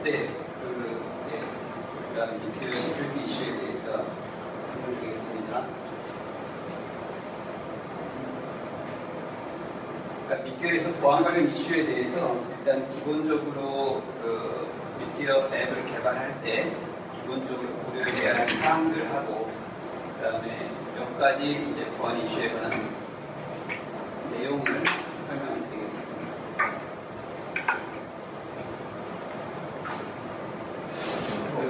네, 그러니까 미티어 시큐리티 이슈에 대해서 설명드리겠습니다. 그러니까 미티어에서 보안 관련 이슈에 대해서 일단 기본적으로 미티어 앱을 개발할 때 기본적으로 고려해야 할 사항들하고 그다음에 몇 가지 이제 보안 이슈에 관한 내용을 설명을 드리겠습니다.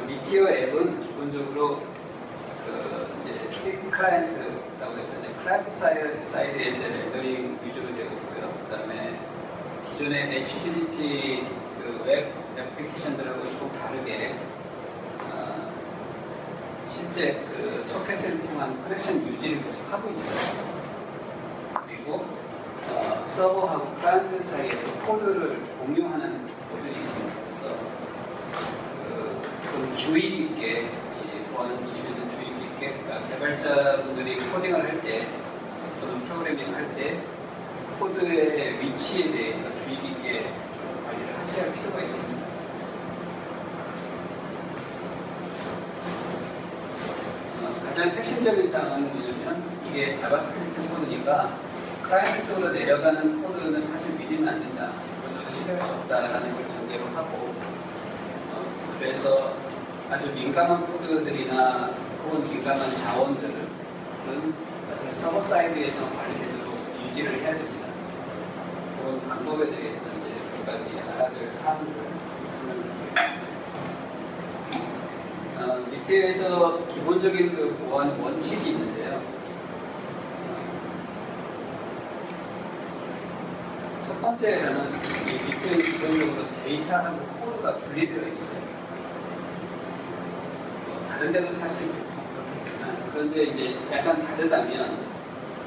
미티어 앱은 기본적으로 이제 스틱 클라이언트라고 해서 이제 클라이언트 사이드에서 렌더링 위주로 되고 있고요. 그다음에 기존의 HTTP 웹 애플리케이션들하고 조금 다르게 실제 소켓을 통한 커넥션 유지를 계속 하고 있어요. 그리고 서버하고 클라이언트 사이에서 코드를 공유하는 코드들이 있습니다. 그래서 좀 주의 깊게 보안 이슈에는 주의 깊게 그러니까 개발자분들이 코딩을 할 때 또는 프로그래밍 할 때 코드의 위치에 대해서 주의 깊게 좀 관리를 하셔야 할 필요가 있습니다. 가장 핵심적인 사항은 뭐냐면 이게 자바스크립트 코드니까 클라이언트 쪽으로 내려가는 코드는 사실 믿으면 안 된다. 이거는 신뢰할 수 없다라는 걸 전제로 하고 그래서 아주 민감한 코드들이나 혹은 민감한 자원들은 사실 서버 사이드에서 관리되도록 유지를 해야 됩니다. 그런 방법에 대해서 이제 몇 가지 알아야 될 사항들을 설명드리겠습니다. 밑에서 기본적인 보안 원칙이 있는데요. 첫 번째는 이 밑에 기본적으로 데이터하고 코드가 분리되어 있어요. 다른 데도 사실 그렇겠지만 그런데 이제 약간 다르다면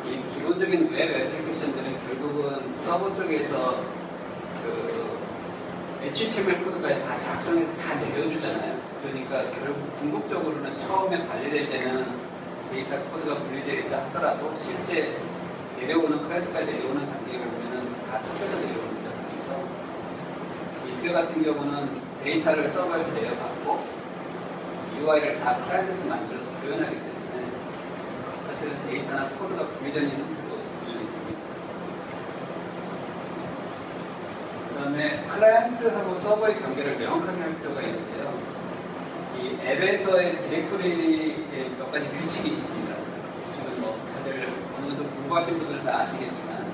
이 기본적인 웹 애플리케이션들은 결국은 서버 쪽에서 HTML 코드까지 다 작성해서 다 내려주잖아요. 그러니까 결국 궁극적으로는 처음에 관리될 때는 데이터 코드가 분리되어 있다 하더라도 실제 내려오는 클라이언트까지 내려오는 단계에 보면은 다 섞여서 내려옵니다. 그래서 미티어 같은 경우는 데이터를 서버에서 내려받고 UI를 다 클라이언트에서 만들어서 구현하기 때문에 사실은 데이터나 코드가 분리되는 형태로 구현이 됩니다. 그 다음에 클라이언트하고 서버의 관계를 명확하게 할 필요가 있는데요. 이 앱에서의 디렉토리에 몇 가지 규칙이 있습니다. 지금 뭐 다들 어느 정도 공부하신 분들은 다 아시겠지만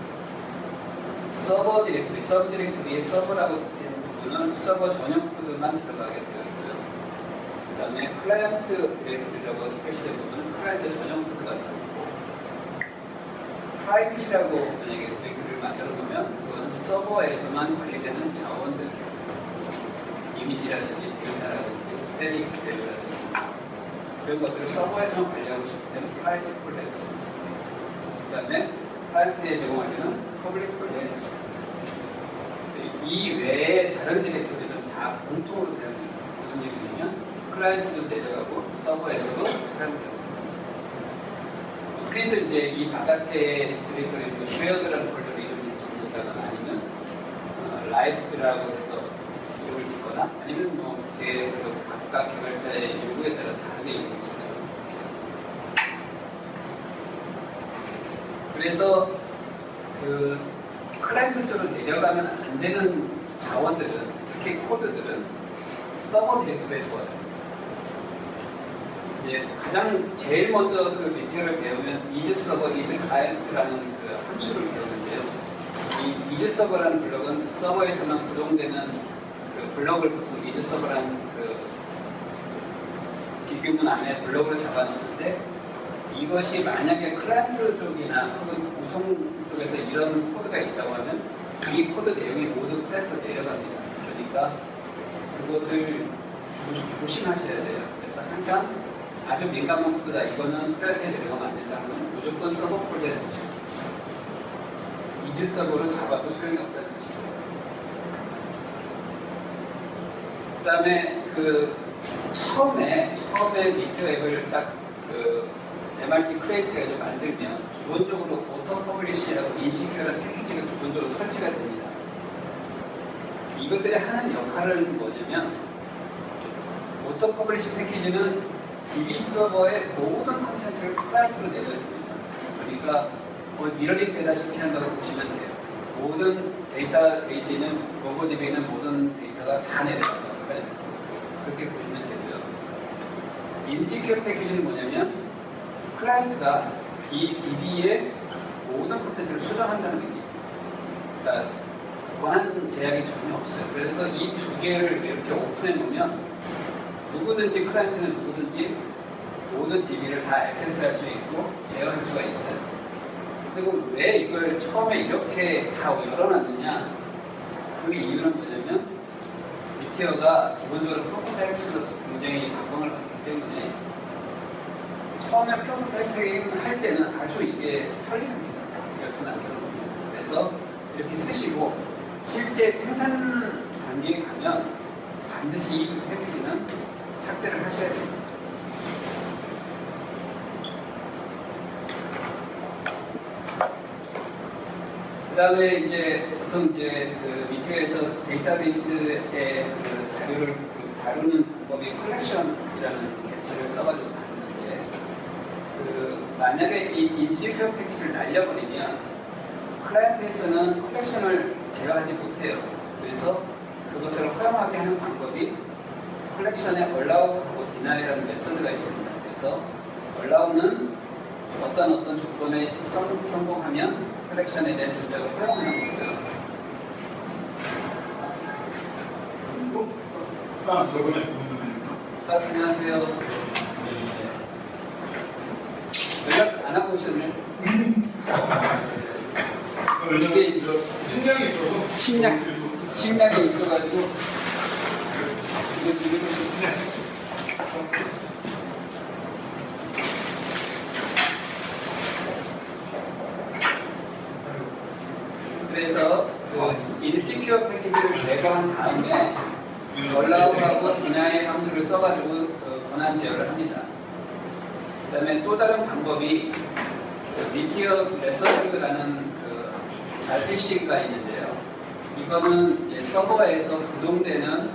서버 디렉토리, 서브 디렉토리의 서버라고 되는 부분은 서버 전용 코드만 들어가게 되어 있고요. 그 다음에 클라이언트 디렉토리라고 표시된 부분은 클라이언트 전용 코드가 들어있고 프라이빗이라고 만약에 디렉토리를 만들어 놓으면 그건 서버에서만 관리되는 자원들 이미지라든지 데이터라든지 스태틱 데이터라든지 그런 것들을 서버에서만 관리하고 싶을 때는 프라이빗 폴더에 있습니다. 그 다음에 클라이언트에 제공할 때는 퍼블릭 폴더에 있습니다. 이 외에 다른 디렉토리는 다 공통으로 사용됩니다. 무슨 얘기냐면 클라이언트도 내려가고 서버에서도 사용됩니다. 그래도 이제 이 바깥에 디렉토리를 쉐어드라는 폴더로 이름을 짓는다거나 아니면 라이브라고 해서 이름을 짓거나 아니면 뭐 각각 개발자의 요구에 따라 다르게 이름을 짓죠. 그래서 클라이언트 쪽으로 내려가면 안 되는 자원들은 특히 코드들은 서버 디렉토리에 들어와요. 이제 가장 제일 먼저 미티어를 배우면 isServer, isClient라는 함수를 배우는데요. 이 isServer라는 블럭은 서버에서만 구동되는 블럭을 보통 isServer라는 비규문 안에 블럭으로 잡아놓는데 이것이 만약에 클라이언트 쪽이나 혹은 보통 쪽에서 이런 코드가 있다고 하면 이 코드 내용이 모두 클라이언트로 내려갑니다. 그러니까 그것을 조심하셔야 돼요. 그래서 항상 아주 민감한 코드다. 이거는 클라이언트에 내려가면 안 된다 하면 무조건 서버 폴더에 넣죠. isServer로 잡아도 소용이 없다는 뜻이에요. 그 다음에 처음에 미티어 앱을 딱 MRT 크리에이트 해가지고 만들면 기본적으로 오토 퍼블리시라고 인시큐어라는 패키지가 기본적으로 설치가 됩니다. 이것들이 하는 역할은 뭐냐면 오토 퍼블리시 패키지는 DB 서버의 모든 컨텐츠를 클라이언트로 내려줍니다. 그러니까 미러링 되다시피 한다고 보시면 돼요. 모든 데이터베이스에 있는 몽고DB에 있는 모든 데이터가 다 내려가요. 그렇게 보시면 되고요. 인시큐어 패키지는 뭐냐면 클라이언트가 이 DB의 모든 콘텐츠를 수정한다는 얘기예요. 그러니까 권한 제약이 전혀 없어요. 그래서 이 두 개를 이렇게 오픈해 놓으면 누구든지 클라이언트는 누구든지 모든 DB를 다 액세스할 수 있고 제어할 수가 있어요. 그리고 왜 이걸 처음에 이렇게 다 열어놨느냐? 그 이유는 뭐냐면 미티어가 기본적으로 프로토타입으로서 굉장히 각광을 받기 때문에 처음에 프로토타입 할 때는 아주 이게 편리합니다. 이렇게 만들어놓으면. 그래서 이렇게 쓰시고 실제 생산 단계에 가면 반드시 이 두 패키지는 삭제를 하셔야 됩니다. 그 다음에 이제 보통 이제 그 미티어에서 데이터베이스의 그 자료를 다루는 방법이 컬렉션이라는 캡처를 써가지고 다루는데 만약에 이 인시큐어 패키지를 날려버리면 클라이언트에서는 컬렉션을 제어하지 못해요. 그래서 그것을 허용하게 하는 방법이 컬렉션에 allow하고 deni라는 메서드가 있습니다. 그래서 allow는 어떤 조건에 성공하면 컬렉션에 대한 존재를 허용하는 거고요. 안녕하세요. 연락 안 하고 오셨네. 이게 식량이 있어서 식량이 있어가지고 그래서 그 인시큐어 패키지를 제거한 다음에 allow하고 deny 함수를 써가지고 권한 제어를 합니다. 그 다음에 또 다른 방법이 미티어 메서드라는 RPC가 있는데요. 이거는 이제 서버에서 구동되는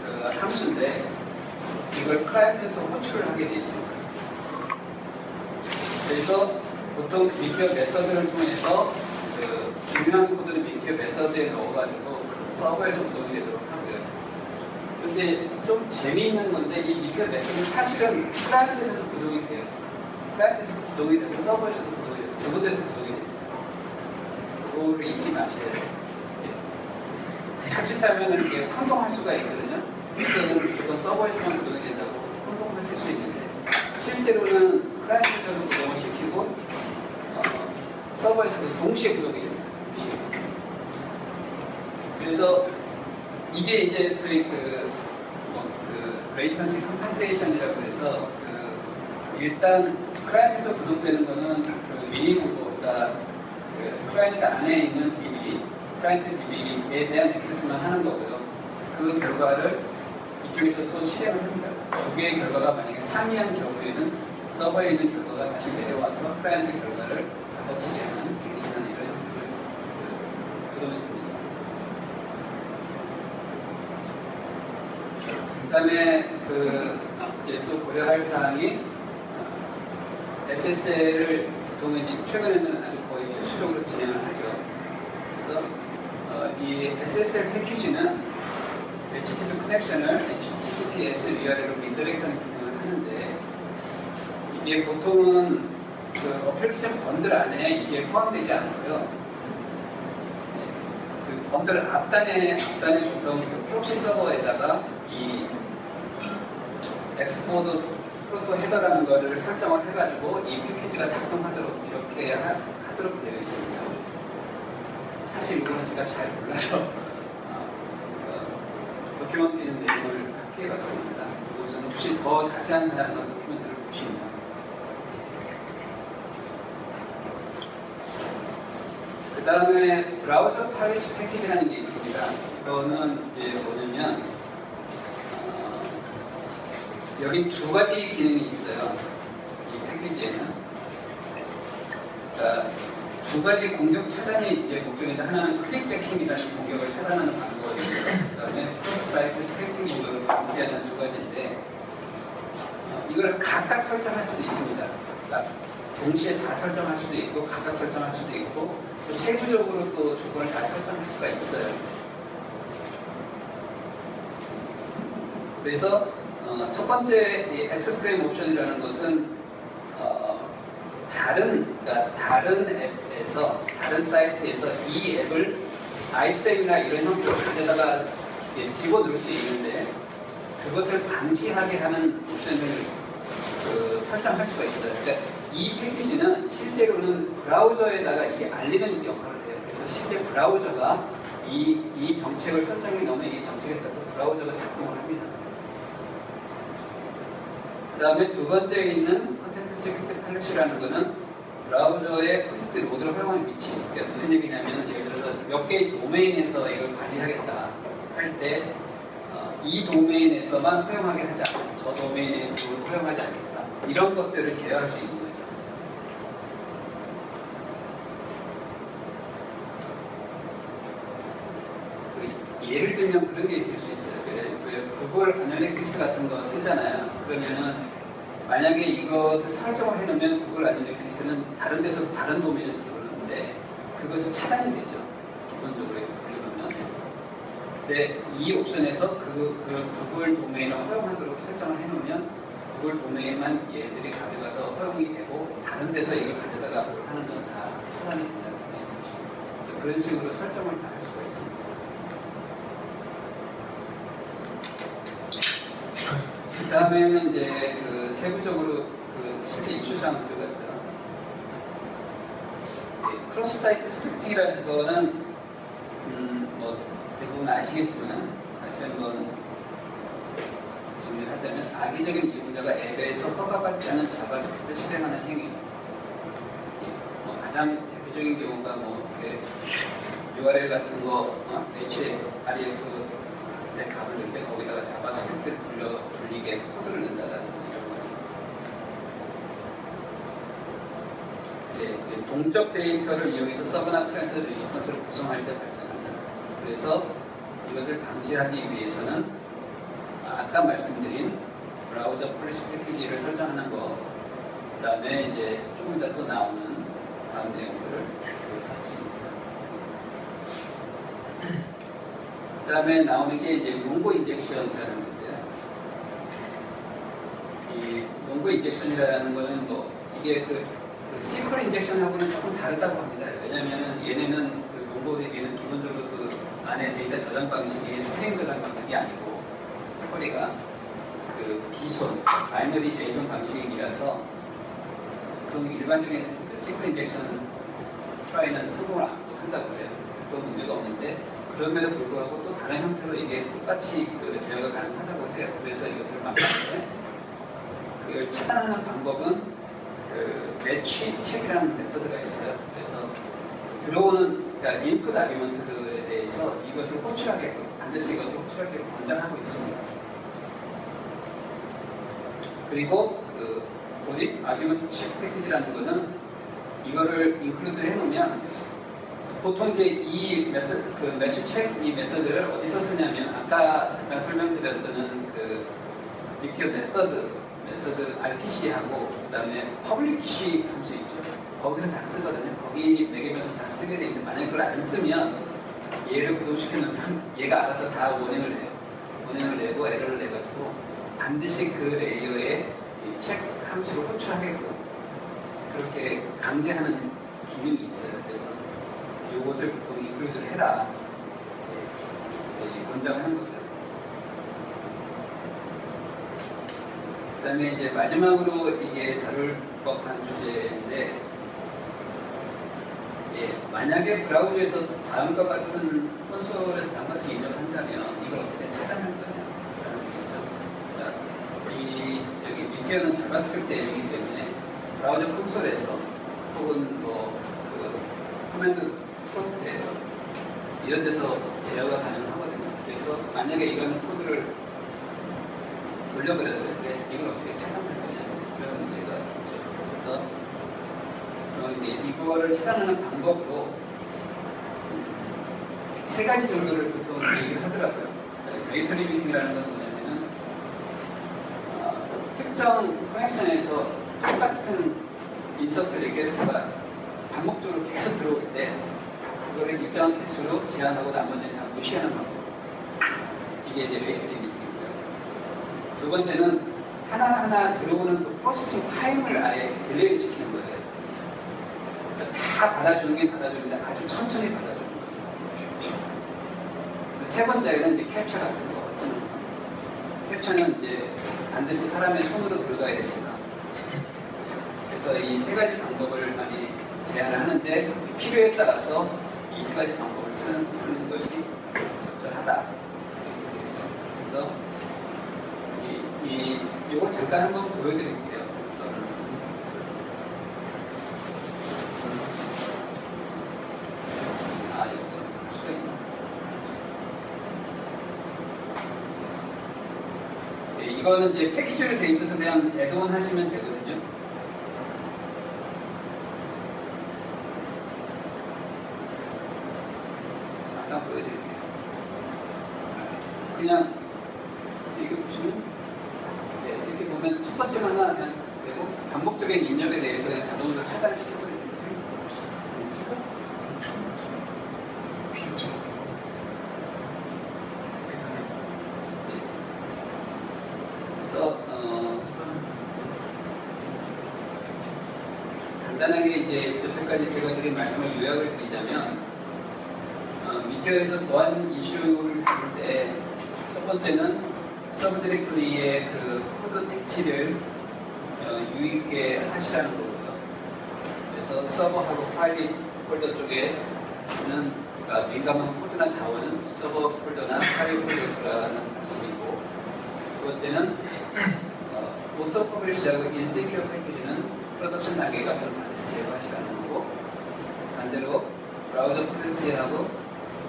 그 함수인데 이걸 클라이언트에서 호출을 하게 되어 있습니다. 그래서 보통 미티어 메서드를 통해서 그 중요한 코드를 미티어 메서드에 넣어가지고 서버에서 구동이 되도록 하고요. 근데 좀 재미있는 건데 이 미티어 메서드는 사실은 클라이언트에서도 구동이 돼요. 클라이언트에서도 구동이 되고 서버에서도 구동이 되고 두 군데서 구동이 됩니다. 그거를 잊지 마셔야 돼요. 자칫하면 이게 혼동할 수가 있거든요. 메서드는 무조건 서버에서만 구동이 된다고 혼동하실 수 있는데 실제로는 클라이언트에서도 구동을 시키고 서버에서도 동시에 구동이 됩니다. 그래서 이게 이제 소위 레이턴시 컴펜세이션이라고 해서 일단 클라이언트에서 구동되는 거는 미니멈으로 그러니까 클라이언트 안에 있는 DB, 클라이언트 DB에 대한 액세스만 하는 거고요. 그 결과를 이쪽에서 또 실행을 합니다. 두 개의 결과가 만약에 상이한 경우에는 서버에 있는 결과가 다시 내려와서 클라이언트 결과를 받아치게 하는 갱신하는 이런 형태를 구동해 줍니다. 그 다음에 이제 또 고려할 사항이 SSL을 보통 이제 최근에는 아주 거의 필수적으로 진행을 하죠. 그래서 이 SSL 패키지는 HTTP 커넥션을 HTTPS 위아래로 리더렉트하는 기능을 하는데 이게 보통은 그 어플리케이션 번들 안에 이게 포함되지 않고요. 그 번들 앞단에 보통 그 프록시 서버에다가 이 엑스포드 프로토 헤더라는 거를 설정을 해가지고 이 패키지가 작동하도록 이렇게 하도록 되어 있습니다. 사실 이거는 제가 잘 몰라서 도큐멘트에 있는 내용을 합계해봤습니다. 이것은 혹시 더 자세한 사람은 도큐멘트를 보시면 그 다음에 브라우저 파리시 패키지라는 게 있습니다. 이거는 이제 뭐냐면 여기 두 가지 기능이 있어요. 이 패키지에는. 그러니까 두 가지 공격 차단이 이제 목적인데 하나는 클릭 제킹이라는 공격을 차단하는 방법이고 그 다음에 크로스 사이트 스크립팅 이걸 각각 설정할 수도 있습니다. 그러니까 동시에 다 설정할 수도 있고 각각 설정할 수도 있고 또 세부적으로 또 조건을 다 설정할 수가 있어요. 그래서 첫 번째 이 엑스프레임 옵션이라는 것은 다른 앱에서 다른 사이트에서 이 앱을 아이프레임이나 이런 형태로 가져다가 집어넣을 수 있는데 그것을 방지하게 하는 옵션을 설정할 수가 있어요. 그러니까 이 패키지는 실제로는 브라우저에다가 이게 알리는 역할을 해요. 그래서 실제 브라우저가 이 정책을 설정해 놓으면 이 정책에 따라서 브라우저가 작동을 합니다. 그 다음에 두 번째에 있는 컨텐츠 세큐리티 팔레시라는 것은 브라우저의 컨텐츠 로드를 활용하는 위치. 그러니까 무슨 얘기냐면 예를 들어서 몇 개의 도메인에서 이걸 관리하겠다 할 때 이 도메인에서만 허용하게 하지 않고 저 도메인에서도 허용하지 않겠다. 이런 것들을 제어할 수 있는 거죠. 예를 들면 그런 게 있을 수 있어요. 구글 애널리틱스 같은 거 쓰잖아요. 그러면은 만약에 이것을 설정을 해놓으면 구글 애널리틱스는 다른 데서 다른 도메인에서 들어오는데 그것이 차단이 되죠. 기본적으로 들려놓으면. 근데 이 옵션에서 그 구글 도메인을 허용하도록 설정을 해놓으면 구글 도메인만 얘들이 가져가서 허용이 되고 다른 데서 이걸 가져다가 뭘 하는 건 다 차단이 된다는 거죠. 그런 식으로 설정을 다 할 수가 있습니다. 그 다음에는 이제 세부적으로 실제 이슈사항 들어갔어요. 크로스 사이트 스크립팅이라는 거는 뭐 대부분 아시겠지만 다시 한번 정리하자면 악의적인 이용자가 앱에서 허가받지 않은 자바스크립트를 실행하는 행위. 가장 대표적인 경우가 URL 같은 거 HREF 값을 넣을 때 거기다가 자바스크립트를 돌리게 코드를 넣는다든지 이런 거죠. 동적 데이터를 이용해서 서버나 클라이언트 리스폰스를 구성할 때 발생한다. 그래서 이것을 방지하기 위해서는 아까 말씀드린 브라우저 폴리시 패키지를 설정하는 거, 그 다음에 이제 조금 이따 또 나오는 다음 내용들을 그 다음에 나오는 게 이제 롱고 인젝션이라는 건데요. 이 롱고 인젝션이라는 거는 이게 시퀄 인젝션하고는 조금 다르다고 합니다. 왜냐하면 얘네는 롱고 대비는 기본적으로 안에 데이터 저장 방식이 스트링 저장 방식이 아니고 시퀄이가 비손, 바이너리 제이손 방식이라서 보통 일반적인 시퀄 인젝션 트라이는 성공을 한다고 해요. 그건 문제가 없는데 그럼에도 불구하고 또 다른 형태로 이게 똑같이 제어가 가능하다고 해요. 그래서 이것을 막는데 그걸 차단하는 방법은 매치 체크라는 메서드가 있어요. 그래서 들어오는 그러니까 인풋 아규먼트들에 대해서 이것을 호출하게끔 반드시 이것을 호출하게끔 권장하고 있습니다. 그리고 고딕 아규먼트 체크 패키지라는 거는 이거를 인클루드 해놓으면 보통 이제 이 매치 체크 이 메서드를 어디서 쓰냐면 아까 잠깐 설명드렸던 리티어 메서드 RPC하고 그다음에 퍼블리시 함수 있죠. 거기서 다 쓰거든요. 거기 매개면서 다 쓰게 돼 있는데 만약에 그걸 안 쓰면 얘를 구동시켜 놓으면 얘가 알아서 다 워닝을 내요. 워닝을 내고 에러를 내가지고 반드시 그 레이어에 이 체크 함수를 호출하게끔 그렇게 강제하는 기능이 있어요. 그래서 이것을 보통 인클루드를 해라 권장하는 거죠. 그 다음에 이제 마지막으로 이게 다룰 법한 주제인데 만약에 브라우저에서 다음과 같은 콘솔에서 다음같이 입력을 한다면 이걸 어떻게 차단할 거냐라는 거죠. 저기 미티어는 자바스크립트 앱이기 때문에 브라우저 콘솔에서 혹은 커맨드 프롬프트에서 이런 데서 제어가 가능하거든요. 그래서 만약에 이런 코드를 돌려버렸을 때 이걸 어떻게 차단할 거냐 그런 문제가 있죠. 그래서 이제 이거를 차단하는 방법으로 세 가지 정도를 보통 얘기를 하더라고요. 레이터 리미팅이라는 건 뭐냐면은 특정 커넥션에서 똑같은 인서트 리퀘스트가 반복적으로 계속 들어올 때 그거를 일정한 개수로 제한하고 나머지는 다 무시하는 방법. 이게 이제 레이트 리미팅이고요. 두 번째는 하나하나 들어오는 그 프로세싱 타임을 아예 딜레이를 시키는 거예요. 그러니까 다 받아주는 게 받아주는데 아주 천천히 받아주는 거죠. 세 번째는 이제 캡처 같은 거 쓰는 거. 캡처는 이제 반드시 사람의 손으로 들어가야 되니까. 그래서 이 세 가지 방법을 많이 제안을 하는데 필요에 따라서 이 세 가지 방법을 쓰는 것이 적절하다. 그래서 이거 잠깐 한번 보여드릴게요. 이거는 이제 패키지로 되어 있어서 그냥 애드온 하시면 되거든요. 잠깐 보여드릴게요. 그냥 이렇게 보시면 이렇게 보면 첫 번째 하나 그냥 되고 반복적인 입력에 대해서 그냥 자동으로 차단을 시켜버려요. 그래서 간단하게 이제 여태까지 제가 드린 말씀을 요약을 드리자면 미디어에서 보안 이슈를 다룰 때 첫 번째는 서브 디렉토리의 그 코드 대치를 유의있게 하시라는 거고요. 그래서 서버하고 파일 폴더 쪽에는 그러니까 민감한 코드나 자원은 서버 폴더나 파일 폴더에 들어가는 말씀이고, 두 번째는 오토 퍼블리시하고 인세큐어 패키지는 프로덕션 단계에 가서는 반드시 제거하시라는 거고, 반대로 브라우저 프레스하고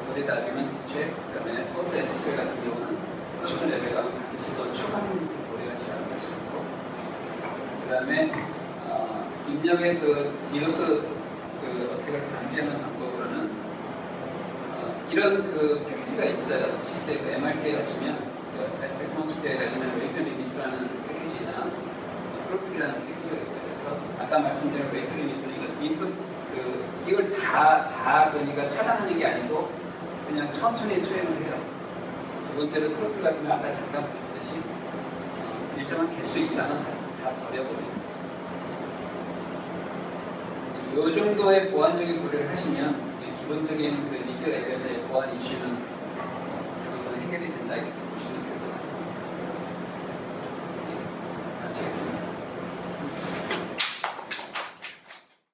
거기에 따르면 대체, 그 다음에 포스 SSL 같은 경우는 프로덕션 레벨 가면 반드시 더 추가하는 고려하시라는 말씀이고, 그 다음에 입력의 그 디도스 그 어택을 방지하는 방법으로는 이런 그 패키지가 있어요. 실제 그 MRT에 가시면, 백마스피어에 가시면 웨이트 리미트라는 패키지나 프로필이라는 패키지가 있어요. 그래서 아까 말씀드린 웨이트 리미트는 이걸 다 그러니까 차단하는 게 아니고 그냥 천천히 수행을 해요. 두 번째로 트로틀 같으면 아까 잠깐 보셨듯이 일정한 개수 이상은 다 버려버려요. 이 정도의 보안적인 고려를 하시면 기본적인 그 미디어 앱에서의 보안 이슈는 대부분 해결이 된다 이렇게 보시면 될 것 같습니다. 마치겠습니다.